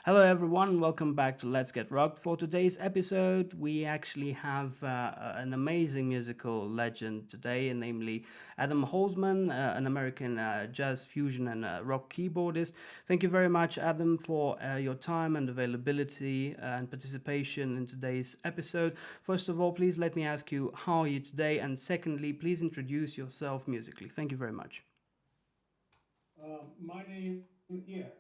Hello, everyone. Welcome back to Let's Get Rocked. For today's episode, we actually have an amazing musical legend today, namely Adam Holzman, an American jazz fusion and rock keyboardist. Thank you very much, Adam, for your time and availability and participation in today's episode. First of all, please let me ask you, how are you today? And secondly, please introduce yourself musically. Thank you very much. My name,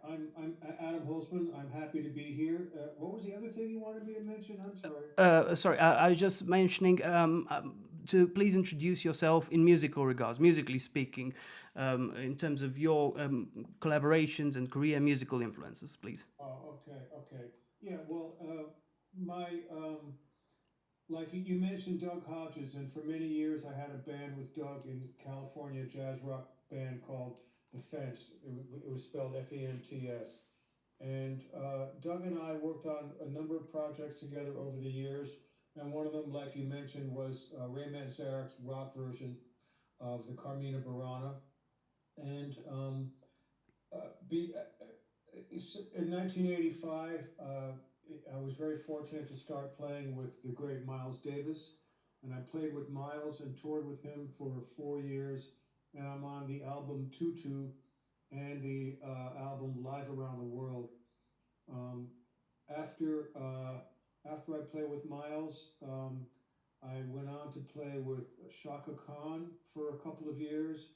I'm Adam Holzman. I'm happy to be here. What was the other thing you wanted me to mention? I'm sorry. Sorry, I was just mentioning to please introduce yourself in musical regards, musically speaking, in terms of your collaborations and career musical influences, please. Okay. Yeah, well, my like you mentioned Doug Hodges, and for many years I had a band with Doug in California, jazz rock band called The Fence. It was spelled Fents. And Doug and I worked on a number of projects together over the years. And one of them, like you mentioned, was Ray Manzarek's rock version of the Carmina Burana. And be, in 1985, I was very fortunate to start playing with the great Miles Davis. And I played with Miles and toured with him for 4 years. And I'm on the album Tutu and the album Live Around the World. Um, after I played with Miles, I went on to play with Shaka Khan for a couple of years,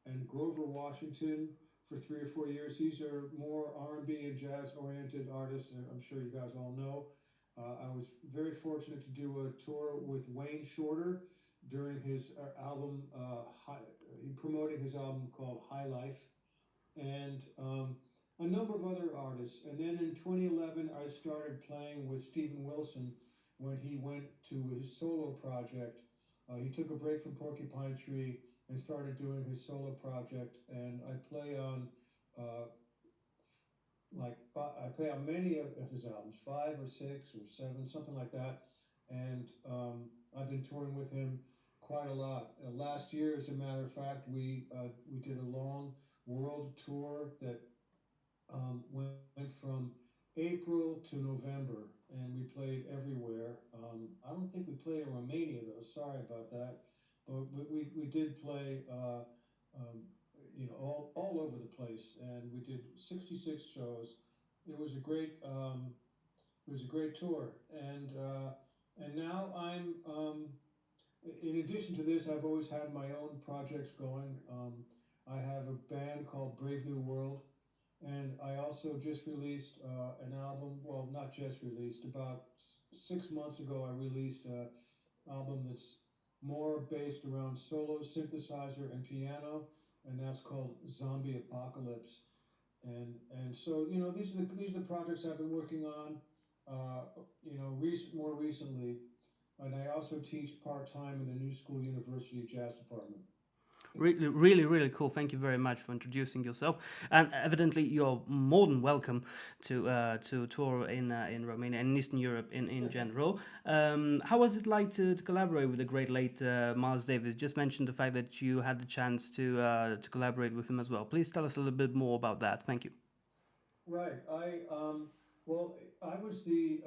and Grover Washington for 3 or 4 years. These are more R&B and jazz oriented artists. I'm sure you guys all know. I was very fortunate to do a tour with Wayne Shorter during his album, promoting his album called High Life, and a number of other artists. And then in 2011, I started playing with Steven Wilson when he went to his solo project. He took a break from Porcupine Tree and started doing his solo project. And I play on I play on many of his albums, 5 or 6 or 7, something like that. And I've been touring with him quite a lot. Last year, as a matter of fact, we did a long world tour that went from April to November, and we played everywhere. I don't think we played in Romania though. Sorry about that, but we did play. All over the place, and we did 66 shows. It was a great tour, and now in addition to this, I've always had my own projects going. I have a band called Brave New World, and I also just released an album. Well, not just released. About 6 months ago, I released an album that's more based around solo synthesizer and piano, and that's called Zombie Apocalypse. And so these are the projects I've been working on. More recently, and I also teach part time in the New School University Jazz Department. Really cool. Thank you very much for introducing yourself. And evidently, you're more than welcome to tour in Romania and Eastern Europe in general. How was it like to collaborate with the great late Miles Davis? Just mentioned the fact that you had the chance to collaborate with him as well. Please tell us a little bit more about that. Thank you. Right. Well, I was the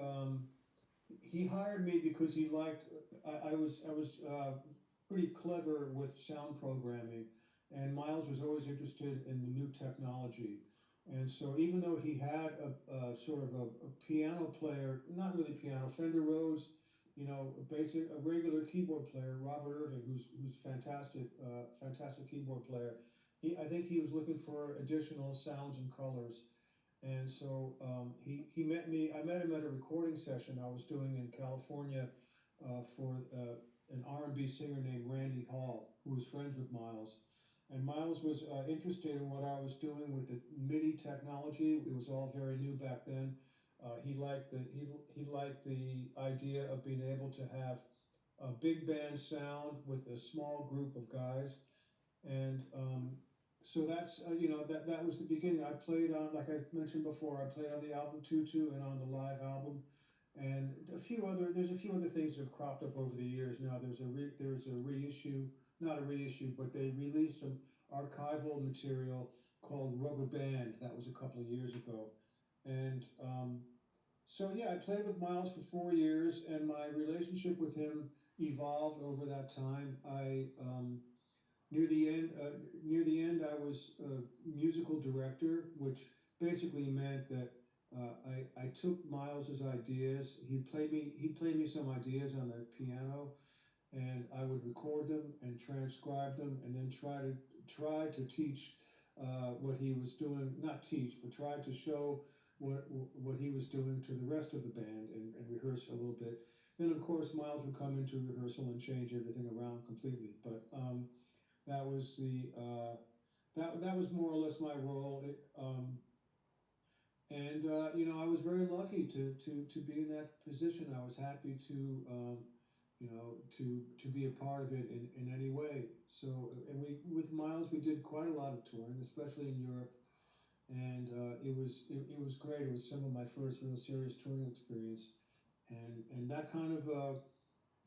he hired me because he liked I was pretty clever with sound programming, and Miles was always interested in the new technology. And so even though he had a sort of a piano player, not really piano, Fender Rhodes, a regular keyboard player, Robert Irving, who's fantastic keyboard player. I think he was looking for additional sounds and colors, and so he met me. I met him at a recording session I was doing in California for an R&B singer named Randy Hall, who was friends with Miles. And Miles was interested in what I was doing with the MIDI technology. It was all very new back then. He liked the idea of being able to have a big band sound with a small group of guys, and so that was the beginning. I played on, like I mentioned before, I played on the album Tutu and on the live album, and there's a few other things that have cropped up over the years. Now there's a reissue, not a reissue, but they released some archival material called Rubber Band. That was a couple of years ago, And so yeah, I played with Miles for 4 years, and my relationship with him evolved over that time. Near the end, near the end, I was a musical director, which basically meant that I took Miles's ideas. He played me some ideas on the piano, and I would record them and transcribe them, and then try to teach what he was doing. Not teach, but try to show what he was doing to the rest of the band, and rehearse a little bit. Then of course Miles would come into rehearsal and change everything around completely. But that was the that was more or less my role. And you know, I was very lucky to be in that position. I was happy to you know to be a part of it in any way. So and we with Miles we did quite a lot of touring, especially in Europe, and it was great. It was some of my first real serious touring experience, and that kind of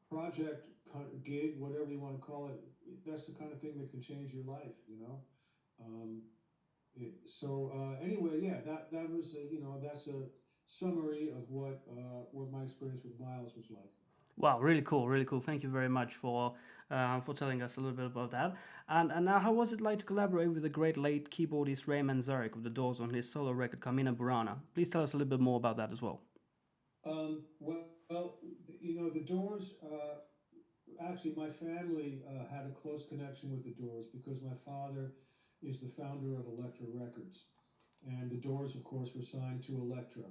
project kind of gig, whatever you want to call it, that's the kind of thing that can change your life, you know. Um, anyway, yeah, that was you know that's a summary of what my experience with Miles was like. Wow, really cool, really cool. Thank you very much for telling us a little bit about that. And now, how was it like to collaborate with the great late keyboardist Raymond Zarek of the Doors on his solo record Camina Burana? Please tell us a little bit more about that as well. Well, you know, the Doors. Actually, my family had a close connection with the Doors because my father is the founder of Elektra Records, and the Doors, of course, were signed to Elektra,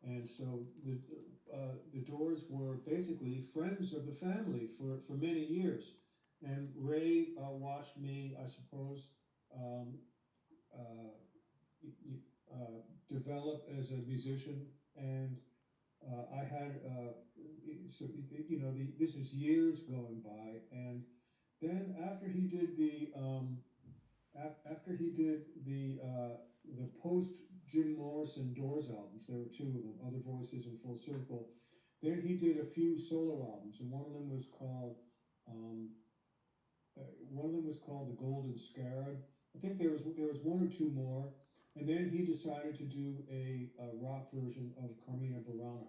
and so the Doors were basically friends of the family for many years. And Ray watched me, I suppose, um, uh, develop as a musician, and I had so you know this is years going by, and then after he did the post Jim Morrison Doors albums, there were two of them, Other Voices and Full Circle. Then he did a few solo albums, and um, one of them was called The Golden Scarab. I think there was one or two more, and then he decided to do a rock version of Carmina Burana,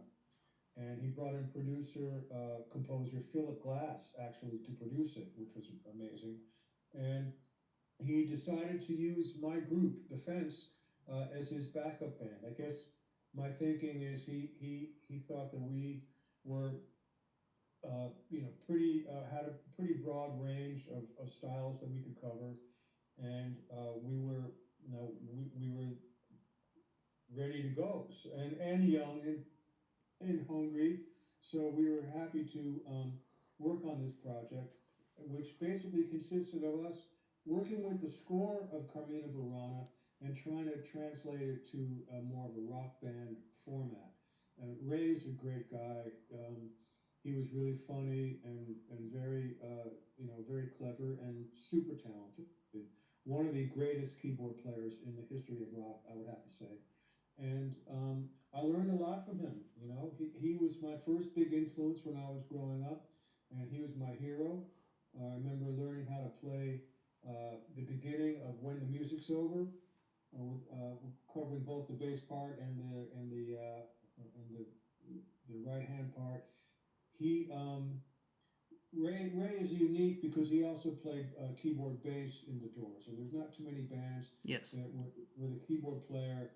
and he brought in producer composer Philip Glass actually to produce it, which was amazing. And he decided to use my group, The Fence, as his backup band. I guess my thinking is he thought that we were you know pretty had a pretty broad range of styles that we could cover, and we were we were ready to go, and young and hungry. So we were happy to work on this project, which basically consisted of us working with the score of Carmina Burana and trying to translate it to more of a rock band format. And Ray's a great guy. He was really funny and very, you know, very clever and super talented. One of the greatest keyboard players in the history of rock, I would have to say. And I learned a lot from him. You know, he was my first big influence when I was growing up, and he was my hero. I remember learning how to play the beginning of When the Music's Over, covering both the bass part and the right hand part. He Ray is unique because he also played keyboard bass in the Doors, and there's not too many bands Yes. that where the keyboard player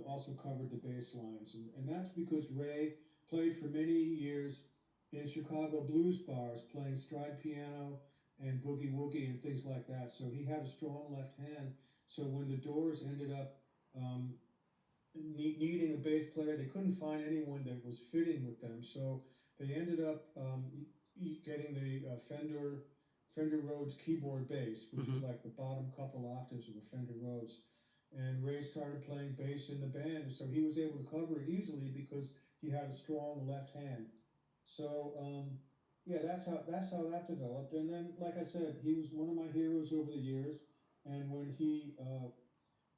also covered the bass lines, and that's because Ray played for many years in Chicago blues bars, playing stride piano and boogie woogie and things like that. So he had a strong left hand. So when the Doors ended up um, needing a bass player. They couldn't find anyone that was fitting with them, so they ended up getting the Fender Rhodes keyboard bass, which Mm-hmm. is like the bottom couple octaves of a Fender Rhodes. And Ray started playing bass in the band, so he was able to cover it easily because he had a strong left hand. So yeah, that's how that developed. And then, like I said, he was one of my heroes over the years. And when he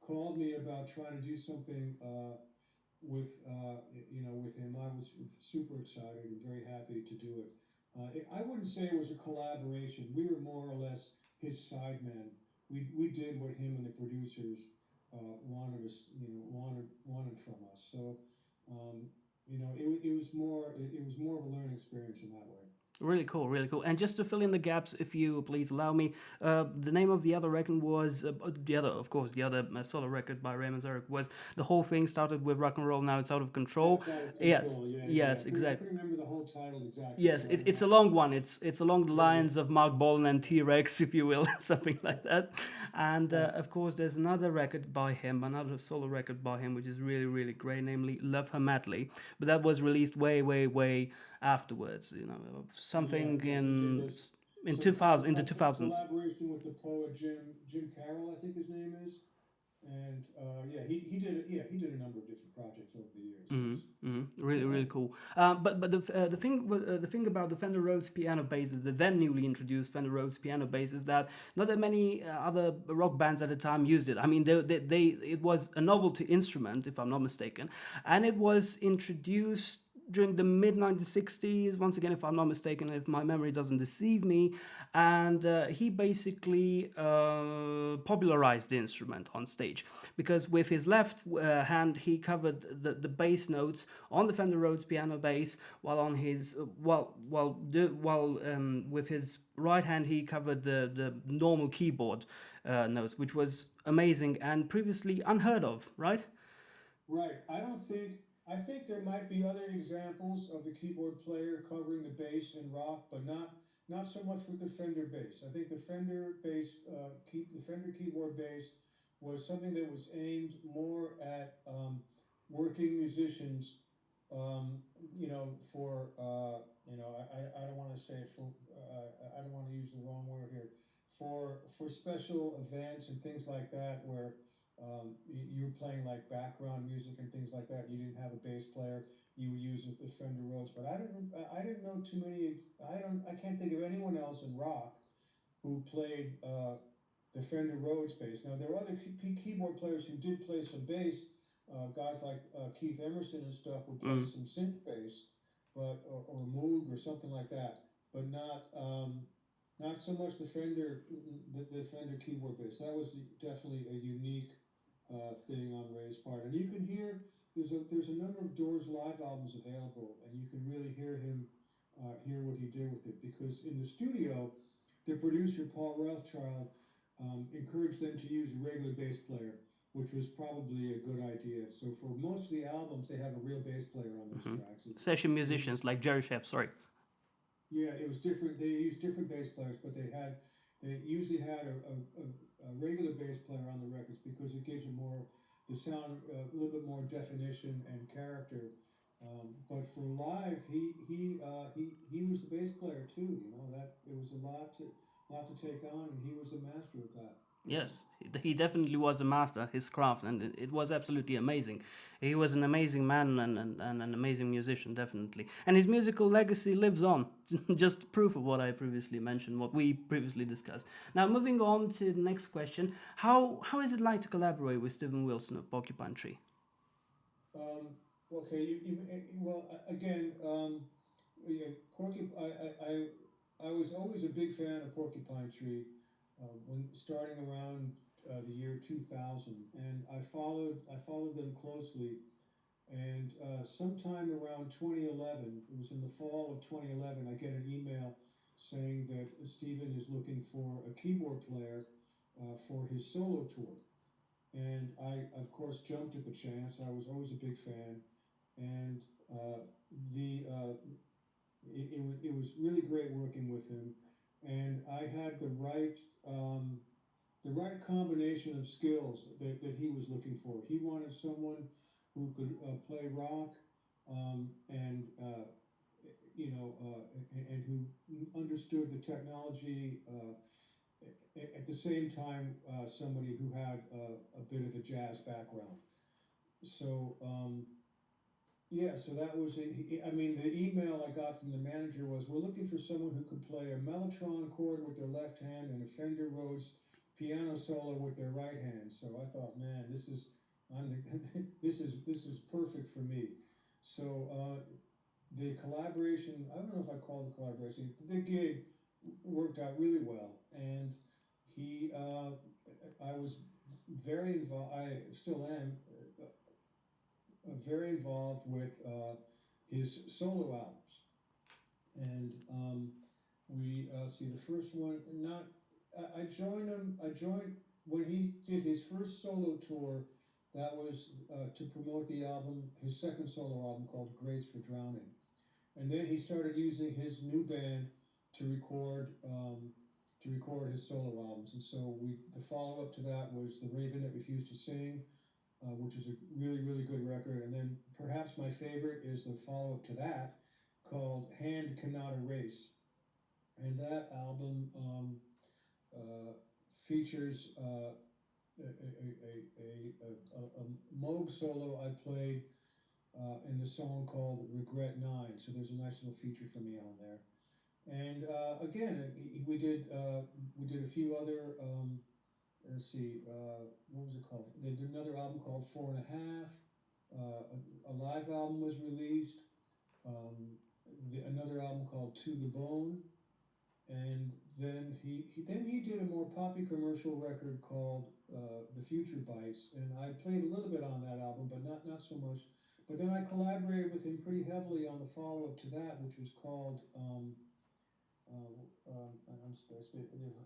called me about trying to do something with you know with him. I was super excited and very happy to do it. I wouldn't say it was a collaboration. We were more or less his sidemen. We did what him and the producers wanted us, wanted from us. So, um, it was more of a learning experience in that way. Really cool, really cool. And just to fill in the gaps, if you please allow me, the name of the other record was the other, of course, the other solo record by Raymond Zarek was the whole thing started with rock and roll. Now it's out of Yeah, control. it's out of Yes, control. Yeah, yeah. yes, I exactly. couldn't remember the whole title exactly, Yes, so I don't it's a have. long one. It's along the Yeah, yeah, lines of Mark Bolan and T Rex, if you will, something yeah. like that. And Right. of course, there's another record by him, another solo record by him, which is really really great, namely "Love Her Madly." But that was released way way way afterwards. You know, Yeah, something yeah. He did those in some 2000 in the 2000s. collaboration with the poet Jim Carroll, I think his name is. And yeah, he did a number of different projects over the years. Yes. Really, really cool. The thing about the Fender Rhodes piano bass, the then newly introduced Fender Rhodes piano bass, is that not that many other rock bands at the time used it. I mean, it was a novelty instrument, if I'm not mistaken, and it was introduced during the mid 1960s, once again, if I'm not mistaken, if my memory doesn't deceive me. And he basically popularized the instrument on stage because with his left hand he covered the bass notes on the Fender Rhodes piano bass, while on his with his right hand he covered the normal keyboard notes, which was amazing and previously unheard of, right? Right. I think there might be other examples of the keyboard player covering the bass in rock, but not so much with the Fender bass. I think the Fender keyboard bass was something that was aimed more at working musicians. For I don't want to say for I don't want to use the wrong word here, for special events and things like that where you were playing like background music and things like that. You didn't have a bass player. You would use the Fender Rhodes, but I didn't know too many. I can't think of anyone else in rock who played the Fender Rhodes bass. Now there were other keyboard players who did play some bass. Guys like Keith Emerson and stuff would play Mm. some synth bass, but or Moog or something like that, but not so much the Fender keyboard bass. That was definitely a unique thing on Ray's part, and you can hear there's a number of Doors live albums available, and you can really hear what he did with it because in the studio, the producer Paul Rothchild encouraged them to use a regular bass player, which was probably a good idea. So for most of the albums, they have a real bass player on those tracks. Session It musicians like Jerry Chef, sorry. Yeah, it was different. They used different bass players, but they usually had a regular bass player on the records because it gives it more the sound a little bit more definition and character. But for live, he was the bass player too. You know that it was a lot to take on, and he was a master of that. Yes, he definitely was a master, his craft, and it was absolutely amazing. He was an amazing man and an amazing musician, definitely. And his musical legacy lives on. Just proof of what I previously mentioned, what we previously discussed. Now, moving on to the next question. How is it like to collaborate with Steven Wilson of Porcupine Tree? Um, okay, well again, yeah, I was always a big fan of Porcupine Tree when starting around the year 2000, and I followed them closely. And sometime around 2011, it was in the fall of 2011, I get an email saying that Steven is looking for a keyboard player for his solo tour. And I, of course, jumped at the chance. I was always a big fan, and uh, the it was really great working with him. And I had the right combination of skills that he was looking for. He wanted someone who could play rock and and who understood the technology. At the same time, somebody who had a bit of a jazz background. So yeah, so that was I mean, the email I got from the manager was, "We're looking for someone who could play a mellotron chord with their left hand and a Fender Rhodes piano solo with their right hand." So I thought, man, this is perfect for me. So the collaboration, I don't know if I call it collaboration, the gig worked out really well, and he I was very involved. I still am very involved with his solo albums, and we see the first one. Not I joined him. I joined when he did his first solo tour. That was to promote the album, his second solo album called "Grace for Drowning." And then he started using his new band to record his solo albums. And so the follow up to that was "The Raven That Refused to Sing," which is a really good record. And then perhaps my favorite is the follow up to that called "Hand Cannot Erase," and that album uh, features a Moog solo I played in the song called "Regret 9." So there's a nice little feature for me on there. And again, we did a few other. Let's see, what was it called? They did another album called "Four and a Half." A live album was released. Another album called "To the Bone," and then he did a more poppy commercial record called "The Future Bites," and I played a little bit on that album, but not so much. But then I collaborated with him pretty heavily on the follow up to that, which was called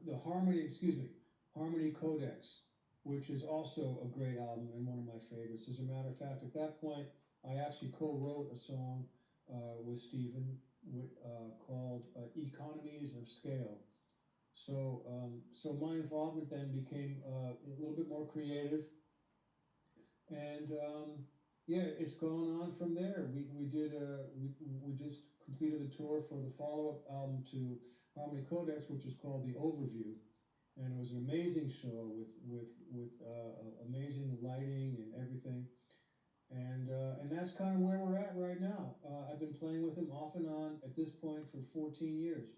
the Harmony. Excuse me, Harmony Codex, which is also a great album and one of my favorites. As a matter of fact, at that point, I actually co-wrote a song with Stephen called "Economies of Scale." So my involvement then became a little bit more creative, and yeah, it's gone on from there. We just completed the tour for the follow up album to Harmony Codex, which is called "The Overview," and it was an amazing show with amazing lighting and everything. And that's kind of where we're at right now. I've been playing with him off and on at this point for 14 years.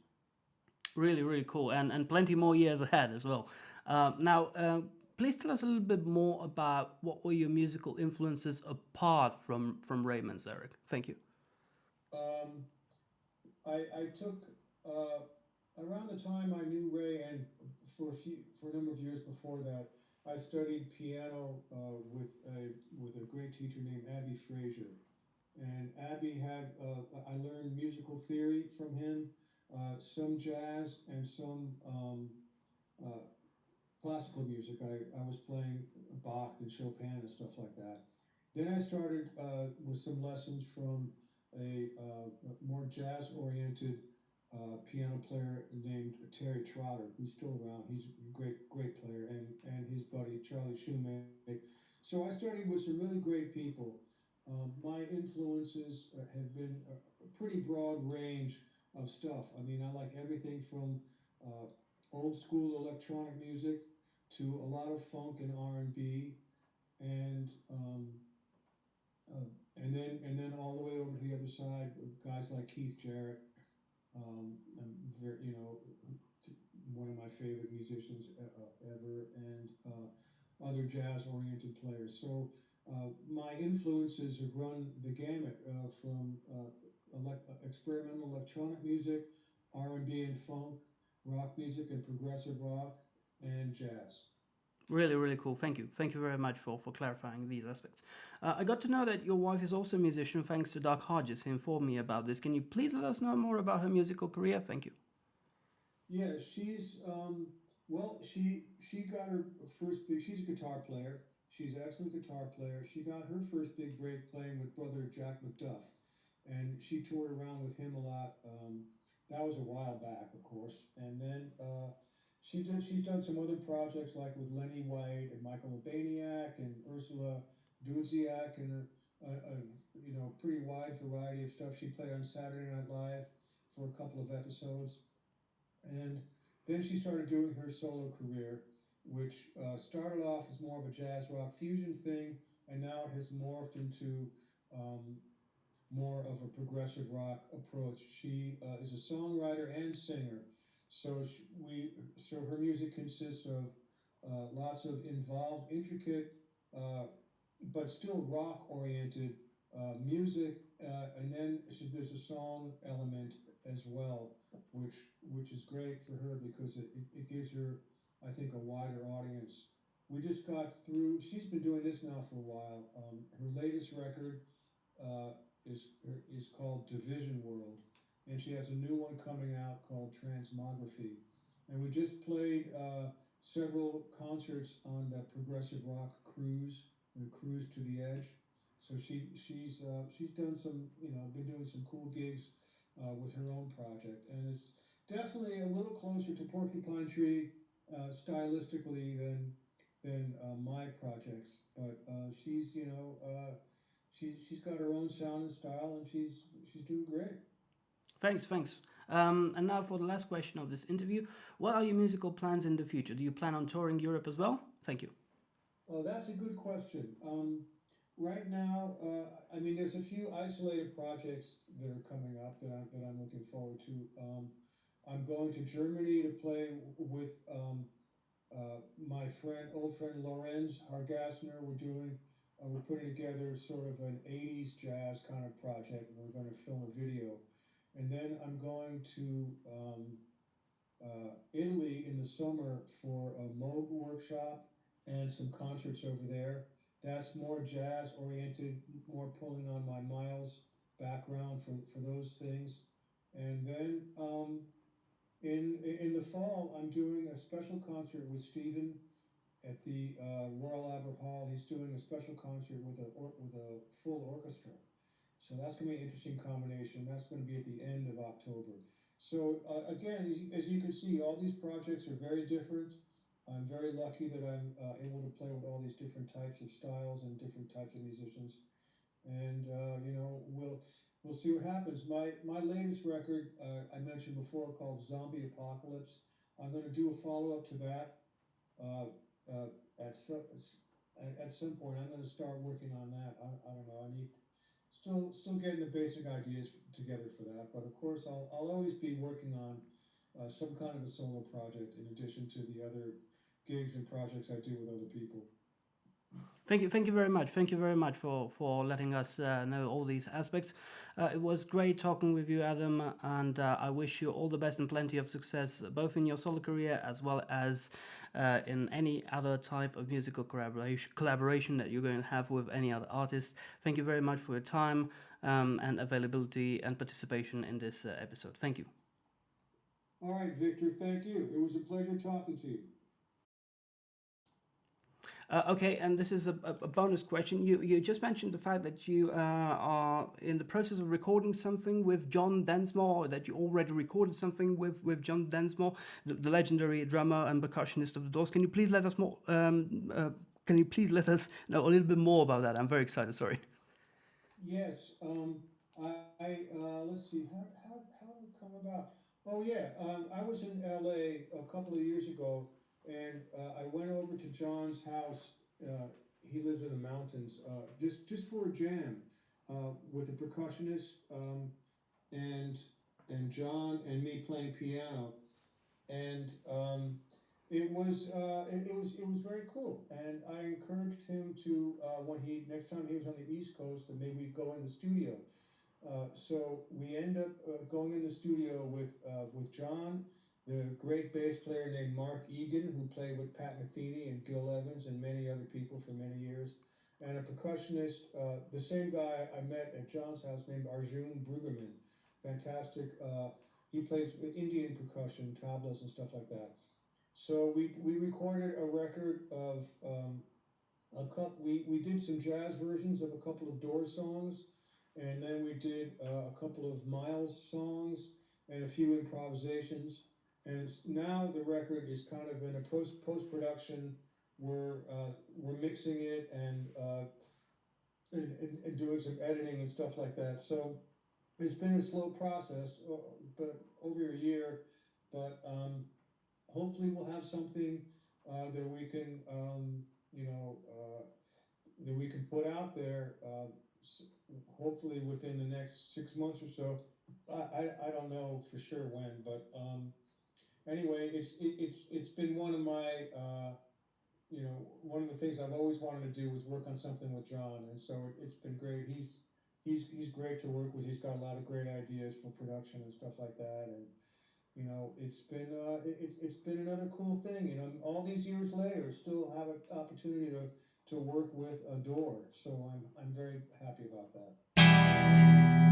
Really cool, and plenty more years ahead as well. Now, please tell us a little bit more about what were your musical influences apart from Raymond's, Eric. Thank you. Um, I took around the time I knew Ray, and for a number of years before that, I studied piano with a great teacher named Abby Frazier. And Abby had I learned musical theory from him, some jazz and some uh, classical music. I was playing Bach and Chopin and stuff like that. Then I started with some lessons from a more jazz oriented piano player named Terry Trotter, who's still around. He's a great player, and his buddy Charlie Shoemake. So I studied with some really great people. My influences have been a pretty broad range of stuff. I mean, I like everything from uh, old school electronic music to a lot of funk and R&B, and uh, and then all the way over to the other side, guys like Keith Jarrett, and very, one of my favorite musicians ever, and other jazz-oriented players. So my influences have run the gamut from experimental electronic music, R&B and funk, rock music and progressive rock, and jazz. Really cool. Thank you very much for clarifying these aspects. I got to know that your wife is also a musician, thanks to Doug Hodges, who informed me about this. Can you please let us know more about her musical career? Thank you. Yeah, she's well, she got her first big. She's a guitar player. She's an excellent guitar player. She got her first big break playing with brother Jack McDuff, and she toured around with him a lot. That was a while back, of course. And then she's done some other projects like with Lenny White and Michael Urbaniak and Ursula Dudziak and a pretty wide variety of stuff. She played on Saturday Night Live for a couple of episodes. And then she started doing her solo career, which started off as more of a jazz rock fusion thing, and now it has morphed into um, more of a progressive rock approach. She is a songwriter and singer, so her music consists of lots of involved, intricate, uh, but still rock oriented music, and then there's a song element as well, which which is great for her because it gives her, I think, a wider audience we just got through. She's been doing this now for a while. Her latest record uh, is called Division World, and she has a new one coming out called Transmography. And we just played several concerts on the progressive rock cruise, the Cruise to the Edge. So she's done some, been doing some cool gigs with her own project, and it's definitely a little closer to Porcupine Tree stylistically than my projects. But she's got her own sound and style, and she's doing great. Thanks, thanks. And now for the last question of this interview. What are your musical plans in the future? Do you plan on touring Europe as well? Thank you. Oh, that's a good question. Right now, I mean, there's a few isolated projects that are coming up that I'm looking forward to. I'm going to Germany to play with my old friend Lorenz Hargassner. We're putting together sort of an '80s jazz kind of project, and we're going to film a video. And then I'm going to Italy in the summer for a Moog workshop and some concerts over there. That's more jazz oriented, more pulling on my Miles background for those things. And then in the fall, I'm doing a special concert with Stephen at the Royal Albert Hall. He's doing a special concert with a full orchestra. So that's going to be an interesting combination. That's going to be at the end of October. So again, as you can see, all these projects are very different. I'm very lucky that I'm able to play with all these different types of styles and different types of musicians. And we'll see what happens. My latest record I mentioned before called Zombie Apocalypse. I'm going to do a follow up to that uh, uh, at some at some point. I'm going to start working on that. I don't know. I need still getting the basic ideas together for that. But of course, I'll always be working on some kind of a solo project in addition to the other gigs and projects I do with other people. Thank you very much. Thank you very much for letting us know all these aspects. It was great talking with you, Adam, and I wish you all the best and plenty of success, both in your solo career as well as in any other type of musical collaboration that you're going to have with any other artists. Thank you very much for your time and availability and participation in this episode. Thank you. All right, Victor, thank you. It was a pleasure talking to you. Okay, and this is a bonus question. You just mentioned the fact that you are in the process of recording something with John Densmore, or that you already recorded something with John Densmore, the legendary drummer and percussionist of the Doors. Can you please let us more? Can you please let us know a little bit more about that? I'm very excited. Sorry. Yes. Let's see. How did it come about? Oh yeah. I was in L.A. a couple of years ago, and I went over to John's house. He lives in the mountains. Just for a jam, with a percussionist, and John and me playing piano, and it was very cool. And I encouraged him to when he next time he was on the East Coast, that maybe we'd go in the studio. So we end up going in the studio with John, the great bass player named Mark Egan, who played with Pat Metheny and Gil Evans and many other people for many years, and a percussionist, the same guy I met at John's house named Arjun Brueggemann. Fantastic. He plays with Indian percussion, tablas and stuff like that. So we recorded a record of we did some jazz versions of a couple of Doors songs, and then we did a couple of Miles songs and a few improvisations. And now the record is kind of in a post production. We're mixing it and doing some editing and stuff like that. So it's been a slow process, but over a year. But hopefully we'll have something that we can you know that we can put out there, hopefully within the next 6 months or so. I don't know for sure when, but anyway, it's been one of my one of the things I've always wanted to do was work on something with John, and so it's been great. He's great to work with. He's got a lot of great ideas for production and stuff like that, and you know, it's been another cool thing, and all these years later, still have an opportunity to work with Adore. So I'm very happy about that.